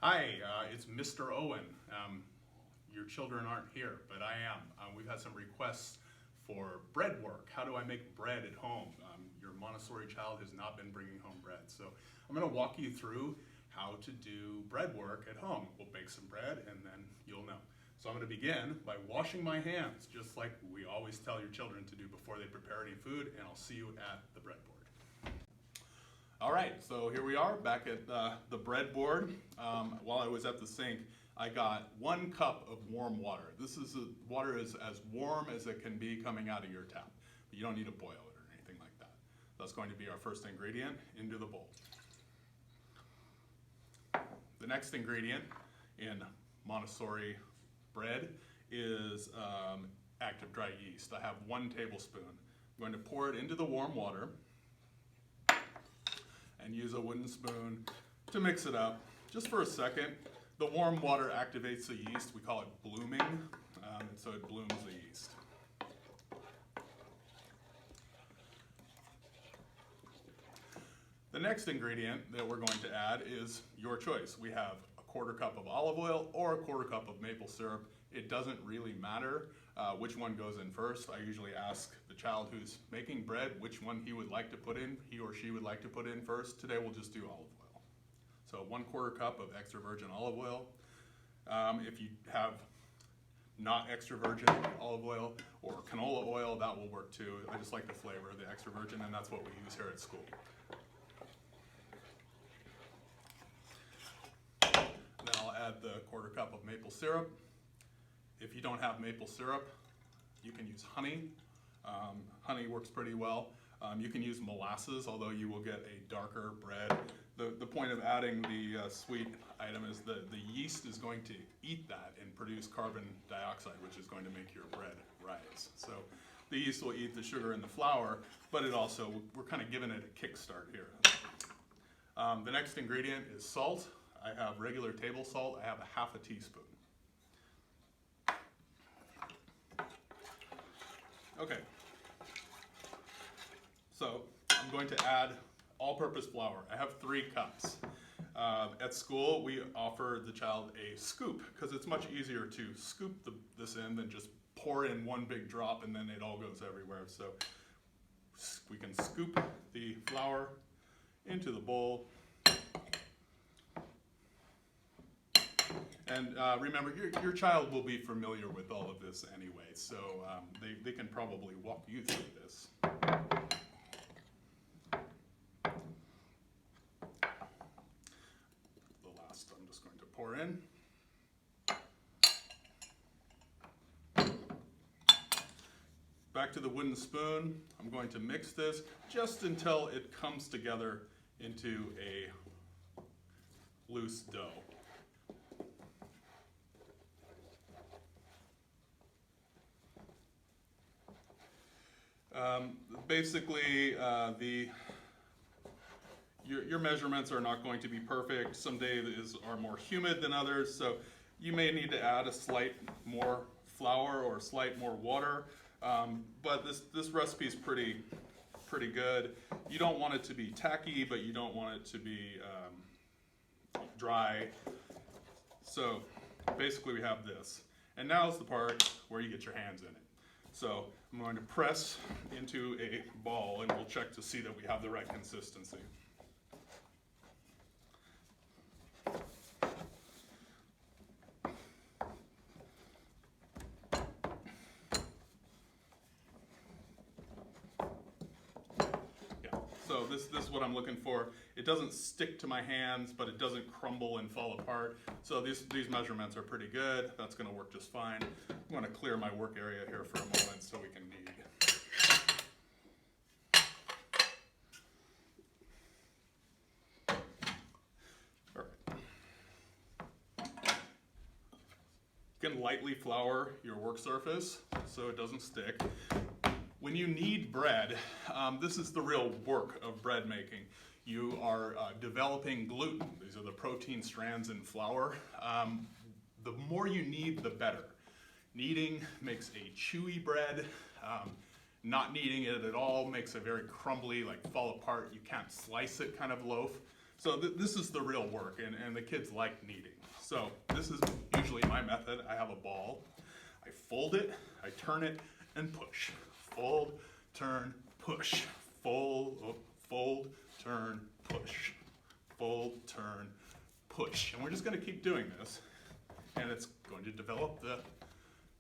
Hi, it's Mr. Owen. Your children aren't here, but I am. We've had some requests for bread work. How do I make bread at home? Your Montessori child has not been bringing home bread. So I'm going to walk you through how to do bread work at home. We'll bake some bread and then you'll know. So I'm going to begin by washing my hands, just like we always tell your children to do before they prepare any food, and I'll see you at the breadboard. All right, so here we are back at the breadboard. While I was at the sink, I got 1 cup of warm water. Water is as warm as it can be coming out of your tap, but you don't need to boil it or anything like that. That's going to be our first ingredient into the bowl. The next ingredient in Montessori bread is active dry yeast. I have 1 tablespoon. I'm going to pour it into the warm water and use a wooden spoon to mix it up just for a second. The warm water activates the yeast. We call it blooming, and so it blooms the yeast. The next ingredient that we're going to add is your choice. We have a 1/4 cup of olive oil or a 1/4 cup of maple syrup. It doesn't really matter which one goes in first. I usually ask the child who's making bread which one he or she would like to put in first. Today we'll just do olive oil. So 1/4 cup of extra virgin olive oil. If you have not extra virgin olive oil or canola oil, that will work too. I just like the flavor of the extra virgin, and that's what we use here at school. Then I'll add the 1/4 cup of maple syrup. If you don't have maple syrup, you can use honey. Honey works pretty well. You can use molasses, although you will get a darker bread. The point of adding the sweet item is that the yeast is going to eat that and produce carbon dioxide, which is going to make your bread rise. So the yeast will eat the sugar and the flour, but we're kind of giving it a kickstart here. The next ingredient is salt. I have regular table salt. I have a 1/2 teaspoon. Okay, so I'm going to add all-purpose flour. I have 3 cups. At school, we offer the child a scoop because it's much easier to scoop this in than just pour in 1 big drop and then it all goes everywhere. So we can scoop the flour into the bowl. And remember, your child will be familiar with all of this anyway, so they can probably walk you through this. The last I'm just going to pour in. Back to the wooden spoon. I'm going to mix this just until it comes together into a loose dough. Basically, your measurements are not going to be perfect. Some days are more humid than others, so you may need to add a slight more flour or slight more water. But this recipe is pretty good. You don't want it to be tacky, but you don't want it to be dry. So basically, we have this, and now is the part where you get your hands in it. So I'm going to press into a ball and we'll check to see that we have the right consistency. Yeah, so this is what I'm looking for. It doesn't stick to my hands, but it doesn't crumble and fall apart. So these measurements are pretty good. That's going to work just fine. I'm going to clear my work area here for a moment so we can knead. All right. You can lightly flour your work surface so it doesn't stick. When you knead bread, this is the real work of bread making. You are developing gluten. These are the protein strands in flour. The more you knead, the better. Kneading makes a chewy bread. Not kneading it at all makes a very crumbly, like fall apart, you can't slice it kind of loaf. So this is the real work, and the kids like kneading. So this is usually my method. I have a ball, I fold it, I turn it, and push. Fold, turn, push. Fold, fold, turn, push. Fold, turn, push. And we're just going to keep doing this, and it's going to develop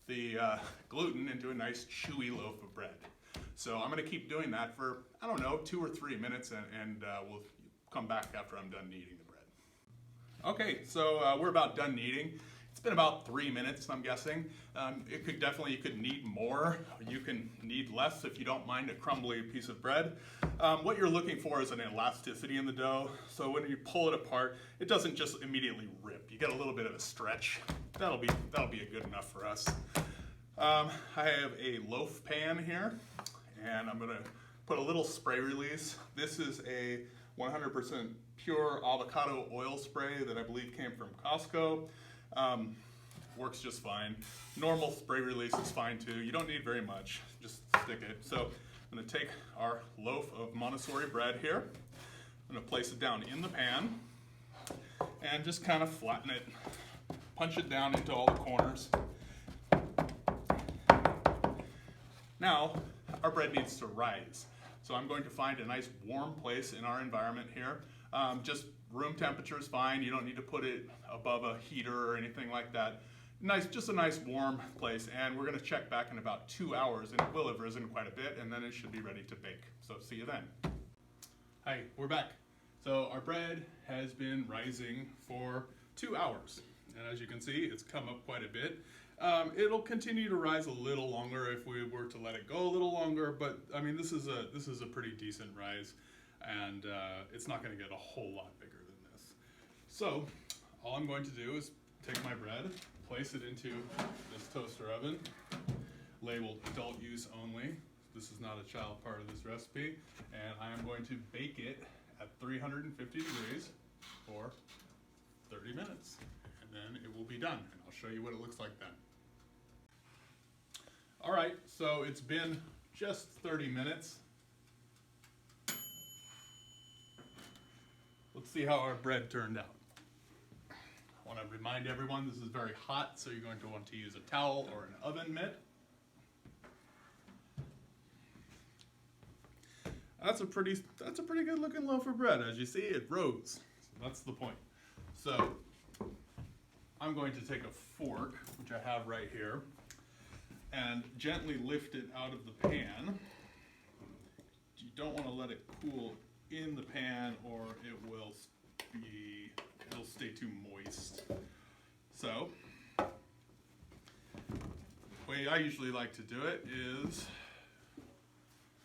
the gluten into a nice chewy loaf of bread. So I'm going to keep doing that for, I don't know, 2 or 3 minutes, and we'll come back after I'm done kneading the bread. Okay, so we're about done kneading. It's been about 3 minutes, I'm guessing. You could knead more. You can knead less if you don't mind a crumbly piece of bread. What you're looking for is an elasticity in the dough. So when you pull it apart, it doesn't just immediately rip. You get a little bit of a stretch. That'll be a good enough for us. I have a loaf pan here, and I'm gonna put a little spray release. This is a 100% pure avocado oil spray that I believe came from Costco. Works just fine. Normal spray release is fine too. You don't need very much, just stick it. So I'm gonna take our loaf of Montessori bread here. I'm gonna place it down in the pan and just kind of flatten it, punch it down into all the corners. Now, our bread needs to rise. So I'm going to find a nice warm place in our environment here. Just room temperature is fine. You don't need to put it above a heater or anything like that. Just a nice warm place, and we're gonna check back in about 2 hours, and it will have risen quite a bit, and then it should be ready to bake. So see you then. Hi, we're back. So our bread has been rising for 2 hours, and as you can see, it's come up quite a bit. It'll continue to rise a little longer if we were to let it go a little longer, but I mean, this is a pretty decent rise, and it's not going to get a whole lot bigger than this. So all I'm going to do is take my bread, place it into this toaster oven, labeled adult use only. This is not a child part of this recipe, and I am going to bake it at 350 degrees for 30 minutes, and then it will be done, and I'll show you what it looks like then. All right, so it's been just 30 minutes. Let's see how our bread turned out. I want to remind everyone this is very hot, so you're going to want to use a towel or an oven mitt. That's a pretty good looking loaf of bread. As you see, it rose. So that's the point. So I'm going to take a fork, which I have right here, and gently lift it out of the pan. You don't want to let it cool in the pan, or it'll stay too moist. So the way I usually like to do it is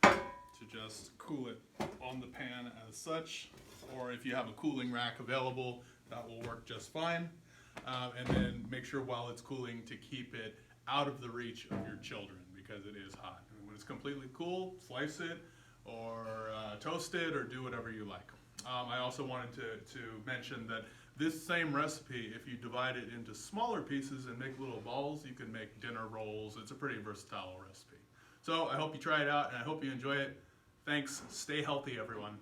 to just cool it on the pan as such, or if you have a cooling rack available, that will work just fine. And then make sure while it's cooling to keep it out of the reach of your children, because it is hot. And when it's completely cool, slice it or toast it or do whatever you like. I also wanted to mention that this same recipe, if you divide it into smaller pieces and make little balls, you can make dinner rolls. It's a pretty versatile recipe. So I hope you try it out, and I hope you enjoy it. Thanks. Stay healthy, everyone.